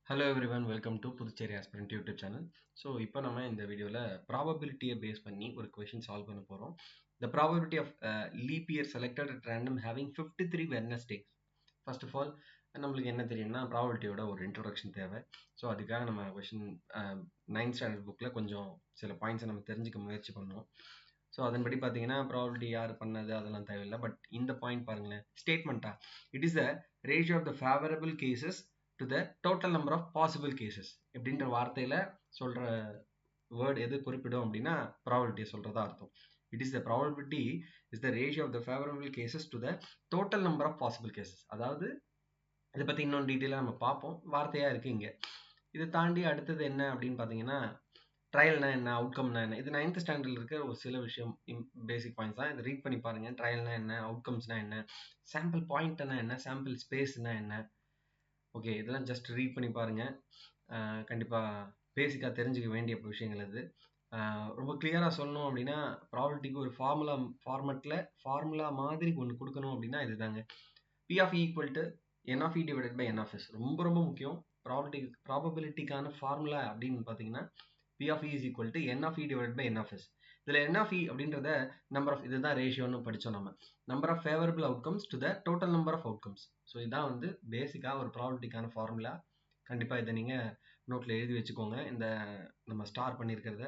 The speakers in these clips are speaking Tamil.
Hello everyone, welcome to Puducherry Aspirant YouTube channel. So, இப்போ நம்ம இந்த வீடியோல probability பேஸ் பண்ணி ஒரு question solve பண்ண போறோம். The probability of leap year selected at random having 53 Wednesdays. First of all, நம்மளுக்கு என்ன தெரியும்னா ப்ராபபிலிட்டியோட ஒரு இன்ட்ரோடக்ஷன் தேவை. ஸோ அதுக்காக நம்ம கொஷின் 9th ஸ்டாண்டர்ட் புக்கில் கொஞ்சம் சில பாயிண்ட்ஸை நம்ம தெரிஞ்சுக்க முயற்சி பண்ணோம். ஸோ அதன்படி பார்த்தீங்கன்னா ப்ராபபிலிட்டி யார் பண்ணது அதெல்லாம் தேவையில்லை. பட் இந்த பாயிண்ட் பாருங்களேன், ஸ்டேட்மெண்ட்டா it is the ratio of the favourable cases to the total number of possible cases அப்படின்ற வார்த்தையில் சொல்கிற வேர்டு எது குறிப்பிடும் அப்படின்னா ப்ராபபிலிட்டியை சொல்கிறதா அர்த்தம். It is the probability is the ratio of the favourable cases to the total number of possible cases. அதாவது இதை பற்றி இன்னொன்று டீட்டெயிலாக நம்ம பார்ப்போம், வார்த்தையாக இருக்குது இங்கே. இதை தாண்டி அடுத்தது என்ன அப்படின்னு பார்த்தீங்கன்னா ட்ரையல்னா என்ன, அவுட்கம்னா என்ன. இது 9th ஸ்டாண்டர்டில் இருக்க ஒரு சில விஷயம், பேசிக் பாயிண்ட்ஸ் தான். இதை ரீட் பண்ணி பாருங்க. ட்ரையல்னா என்ன, அவுட்கம்ஸ்னா என்ன, சாம்பிள் பாயிண்ட்னா என்ன, சாம்பிள் ஸ்பேஸ்னா என்ன. ஓகே, இதெல்லாம் ஜஸ்ட் ரீட் பண்ணி பாருங்க. கண்டிப்பாக பேசிக்காக தெரிஞ்சுக்க வேண்டிய விஷயங்கள் இது. ரொம்ப கிளியராக சொல்லணும் அப்படின்னா ப்ராபபிலிட்டிக்கு ஒரு ஃபார்முலா மாதிரி ஒன்று கொடுக்கணும் அப்படின்னா இதுதாங்க. P of E equal to N of E divided by N of S. ரொம்ப ரொம்ப முக்கியம். ப்ராபபிலிட்டிக்கான ஃபார்முலா அப்படின்னு பார்த்தீங்கன்னா P of E is equal to N of E divided by N of S. இதில் N of E அப்படின்றத நம்பர் ஆஃப், இதுதான் ரேஷியோன்னு படித்தோம் நம்ம, number of favourable outcomes to the total number of outcomes. So இதான் வந்து பேசிக்காக ஒரு ப்ராபபிலிட்டிக்கான ஃபார்முலா. கண்டிப்பாக இதை நீங்கள் நோட்டில் எழுதி வச்சுக்கோங்க, இந்த நம்ம ஸ்டார் பண்ணியிருக்கிறத.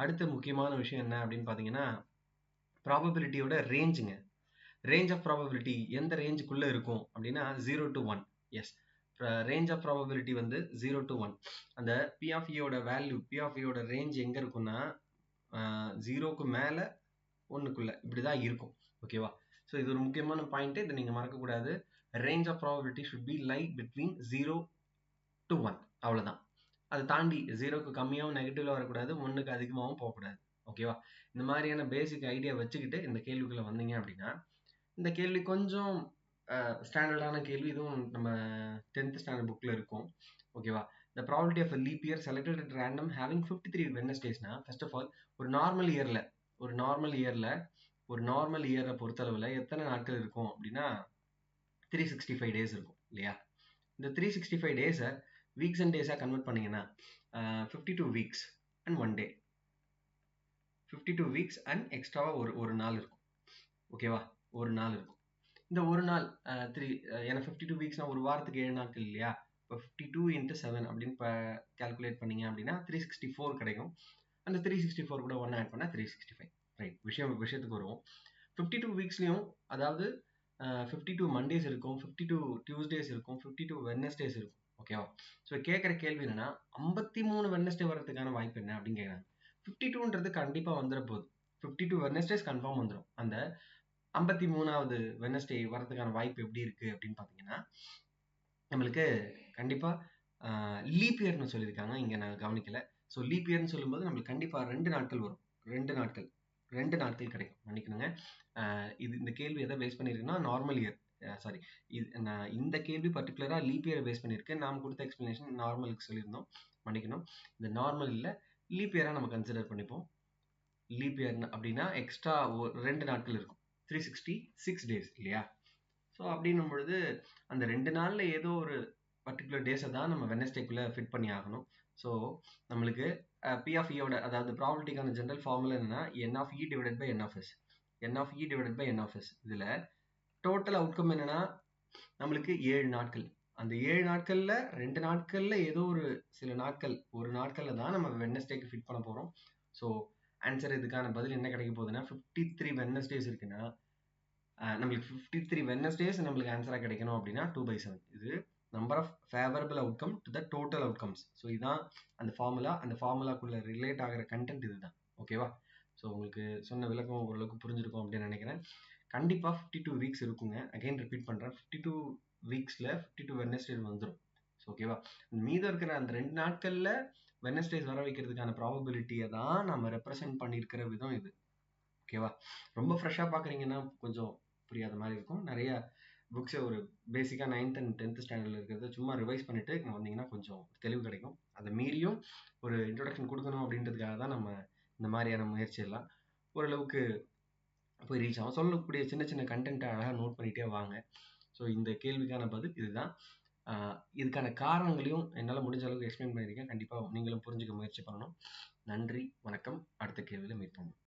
அடுத்த முக்கியமான விஷயம் என்ன அப்படின்னு பார்த்தீங்கன்னா ப்ராபபிலிட்டியோட ரேஞ்சுங்க. ரேஞ்ச் ஆஃப் ப்ராபபிலிட்டி எந்த ரேஞ்சுக்குள்ளே இருக்கும் அப்படின்னா 0 to 1. Yes, range of probability வந்து 0 to 1. அந்த P of E-யோட வேல்யூ, P of E-யோட ரேஞ்ச் எங்கே இருக்குன்னா 0க்கு மேலே 1க்குள்ள இப்படி தான் இருக்கும். ஓகேவா? ஸோ இது ஒரு முக்கியமான பாயிண்ட்டு, இதை நீங்கள் மறக்கக்கூடாது. Range of probability should be lie between 0 to 1. அவ்வளோதான். அதை தாண்டி 0க்கு கம்மியாகவும் நெகட்டிவ்ல வரக்கூடாது, 1க்கு அதிகமாகவும் போகக்கூடாது. ஓகேவா? இந்த மாதிரியான பேசிக் ஐடியா வச்சுக்கிட்டு இந்த கேள்விக்குள்ளே வந்தீங்க அப்படின்னா, இந்த கேள்வி கொஞ்சம் ஸ்டாண்டர்டான கேள்வி. இதுவும் நம்ம 10th ஸ்டாண்டர்ட் புக்கில் இருக்கும். ஓகேவா? The probability of leap year selected at random having 53 வெட்னஸ்டேஸ்னா, ஃபர்ஸ்ட் ஆஃப் ஆல் ஒரு நார்மல் இயரை பொறுத்தளவில் எத்தனை நாட்கள் இருக்கும் அப்படின்னா 365 டேஸ் இருக்கும் இல்லையா? இந்த 365 டேஸை வீக்ஸ் அண்ட் டேஸாக கன்வெர்ட் பண்ணீங்கன்னா 52 weeks and 1 day. 52 weeks and எக்ஸ்ட்ராவாக ஒரு நாள் இருக்கும். ஓகேவா? ஒரு நாள் இருக்கும். இந்த ஒரு நாள் ஏன்னா 52 வீக்ஸ்னா ஒரு வாரத்துக்கு 7 நாட்கள் இல்லையா? இப்போ 52 into 7 அப்படின்னு இப்போ கால்குலேட் பண்ணீங்க அப்படின்னா 364 கிடைக்கும். அந்த 364 கூட 1 ஆட் பண்ணால் 365. ரைட், விஷயத்துக்கு வருவோம். 52 வீக்ஸ்லையும் அதாவது 52 மண்டேஸ் இருக்கும், 52 டியூஸ்டேஸ் இருக்கும், 52 வெட்னஸ்டேஸ் இருக்கும். ஓகேவா? ஸோ கேட்குற கேள்வி என்னன்னா 53 வெட்னஸ்டே வரதுக்கான வாய்ப்பு என்ன அப்படின்னு கேட்குறாங்க. 52ன்றது கண்டிப்பாக வந்துட போகுது. 52 வெட்னஸ்டேஸ் கன்ஃபார்ம் வந்துடும். அந்த 53வது வெட்னஸ்டே வரதுக்கான வாய்ப்பு எப்படி இருக்கு அப்படின்னு பார்த்தீங்கன்னா, நம்மளுக்கு கண்டிப்பாக லீப் இயர்னு சொல்லியிருக்காங்க, இங்கே நான் கவனிக்கல. ஸோ லீப் இயர்னு சொல்லும்போது நம்மளுக்கு கண்டிப்பாக 2 நாட்கள் வரும். 2 நாட்கள் கிடைக்கும், மன்னிக்கணுங்க. இது இந்த கேள்வி எதை பேஸ் பண்ணியிருக்குன்னா நார்மல் இயர், சாரி, நான் இந்த கேள்வி பர்டிகுலராக லீப் இயரை பேஸ் பண்ணியிருக்கேன். நாம் கொடுத்த எக்ஸ்பிளனேஷன் நார்மலுக்கு சொல்லியிருந்தோம், மன்னிக்கணும். இந்த நார்மல் இல்லை, லீப் இயராக நம்ம கன்சிடர் பண்ணிப்போம். லீப் இயர் அப்படின்னா எக்ஸ்ட்ரா 2 நாட்கள் இருக்கும், 366 டேஸ் இல்லையா? ஸோ அப்படின்னும் பொழுது அந்த 2 நாளில் ஏதோ ஒரு பர்டிகுலர் டேஸை தான் நம்ம வெட்னஸ்டேக்குள்ளே ஃபிட் பண்ணி ஆகணும். ஸோ நம்மளுக்கு P of E-யோட, அதாவது ப்ராபபிலிட்டிக்கான ஜென்ரல் ஃபார்முலா என்னன்னா N of E divided by N of S. N of E divided by N of S. இதில் டோட்டல் அவுட்கம் என்னன்னா நம்மளுக்கு 7 நாட்கள். அந்த 7 நாட்களில் 2 நாட்களில் ஏதோ ஒரு சில நாட்கள், ஒரு நாட்களில் தான் நம்ம வெட்னஸ்டேக்கு ஃபிட் பண்ண போகிறோம். ஸோ ஆன்சர், இதுக்கான பதில் என்ன கிடைக்க போகுதுன்னா 53 வெட்னஸ்டேஸ் இருக்குன்னா நம்மளுக்கு 53 வெட்னஸ்டேஸ் நம்மளுக்கு ஆன்சராக கிடைக்கணும் அப்படின்னா 2/7. இது number of favourable outcome to the total outcomes. So இதுதான் அந்த ஃபார்முலா. அந்த ஃபார்முலாக்குள்ளே ரிலேட் ஆகிற கண்டென்ட் இதுதான். ஓகேவா? ஸோ உங்களுக்கு சொன்ன விளக்கம் ஓரளவுக்கு புரிஞ்சிருக்கும் அப்படின்னு நினைக்கிறேன். கண்டிப்பாக 52 வீக்ஸ் இருக்குங்க. அகைன் ரிப்பீட் பண்ணுறேன், 52 வீக்ஸில் 52 வெட்னஸ்டேஸ் வந்துடும். ஸோ ஓகேவா? மீதம் இருக்கிற அந்த 2 நாட்களில் வெட்னஸ்டேஸ் வர வைக்கிறதுக்கான ப்ராபபிலிட்டியை தான் நம்ம ரெப்ரசென்ட் பண்ணியிருக்கிற விதம் இது. ஓகேவா? ரொம்ப ஃப்ரெஷ்ஷாக பார்க்குறீங்கன்னா கொஞ்சம் புரியாத மாதிரி இருக்கும். நிறைய புக்ஸை ஒரு பேசிக்காக 9th and 10th ஸ்டாண்டர்டில் இருக்கிறத சும்மா ரிவைஸ் பண்ணிட்டு இங்கே வந்தீங்கன்னா கொஞ்சம் தெளிவு கிடைக்கும். அதை மீறியும் ஒரு இன்ட்ரொடக்ஷன் கொடுக்கணும் அப்படின்றதுக்காக தான் நம்ம இந்த மாதிரியான முயற்சியெல்லாம் ஓரளவுக்கு போய் ரீச் ஆகும். சொல்லக்கூடிய சின்ன சின்ன கண்டென்ட்டை அழகாக நோட் பண்ணிகிட்டே வாங்க. ஸோ இந்த கேள்விக்கான பதில் இதுதான். இதுக்கான காரணங்களையும் என்னால் முடிஞ்ச அளவுக்கு எக்ஸ்பிளைன் பண்ணியிருக்கேன். கண்டிப்பாக நீங்களும் புரிஞ்சுக்க முயற்சி பண்ணணும். நன்றி, வணக்கம். அடுத்த கேள்வியில் மீட் பண்ணுவோம்.